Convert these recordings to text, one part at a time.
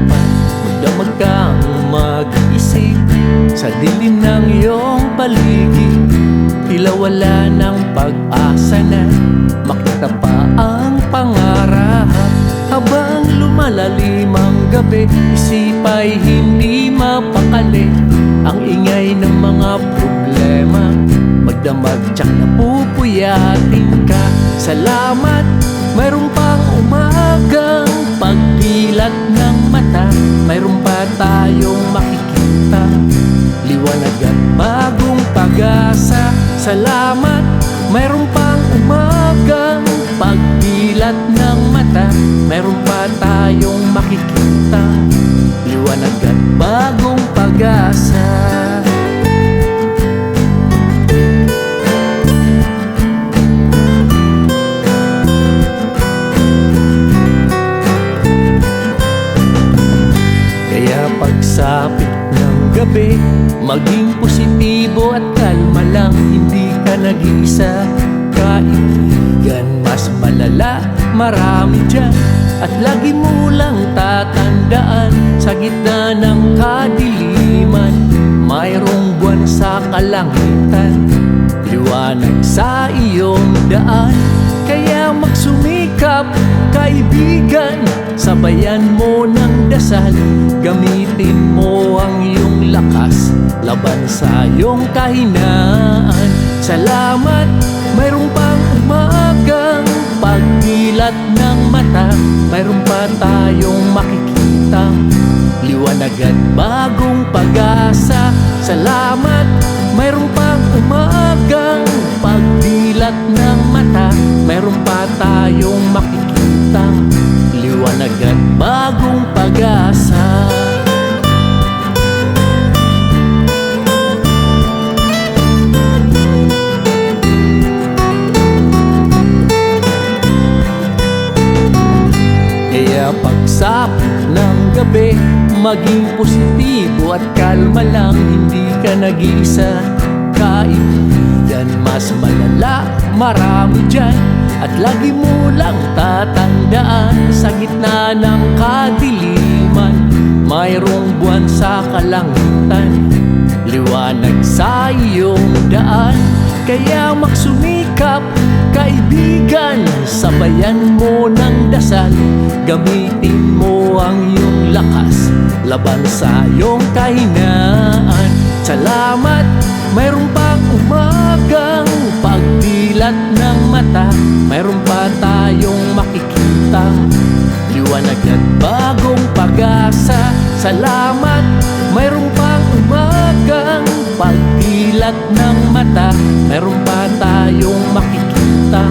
harapan. Magdamag kang mag-isip sa dilim ng iyong paligid. Tila wala ng pag-asa na makita pa ang pangarap. Habang lumalalim ang gabi, isip ay hindi mapakali. Ang ingay ng mga problema, magdamag tsak napupuyatin ka. Salamat, mayroon pang umagang pagdilat ng mata. Mayroon pa tayong makikita, liwanag at bagong pag-asa. Salamat, mayroon pang umagang pagdilat ng mata. Mayroon pa tayong makikita, liwanag at bagong pag-asa. Kaya pagsapit ng gabi, maging positibo at kalma lang. Hindi ka nag-iisa, kaibigan, mas malala, marami dyan. At lagi mo lang tatandaan, sa gitna ng kadiliman, mayroong buwan sa kalangitan, liwanag sa iyong daan. Kaya magsumikap, kaibigan, sabayan mo ng dasal. Gamitin mo ang iyong lakas laban sa iyong kahinaan. Salamat, mayroon pang umagang pagdilat ng mata. Mayroon pa tayong makikita, liwanag at bagong pag-asa. Salamat, mayroon pang umagang pagdilat ng mata. Mayroon pa tayong makikita, liwanag at bagong pag-asa. Kaya pagsapit ng gabi, maging positibo at kalma lang. Hindi ka nag-iisa, kaibigan, mas malala, marami dyan. At lagi mo lang tatandaan, sa gitna ng kadiliman, mayroong buwan sa kalangitan, liwanag sa iyong daan. Kaya magsumikap, kaibigan, sabayan mo ng dasal. Gamitin mo ang iyong lakas laban sa iyong kahinaan. Salamat, mayroon pang umagang pagdilat ng mata. Mayroon pa tayong makikita, liwanag at bagong pag-asa. Salamat, mayroon pang umagang pagdilat ng mata. Mayroon pa tayong makikita,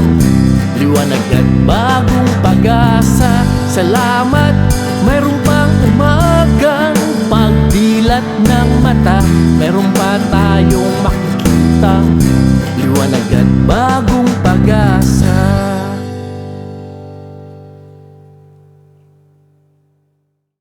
liwanag at bagong pag-asa. Salamat, mayroon pang umagang pagdilat ng mata. Mayroon pa tayong makikita,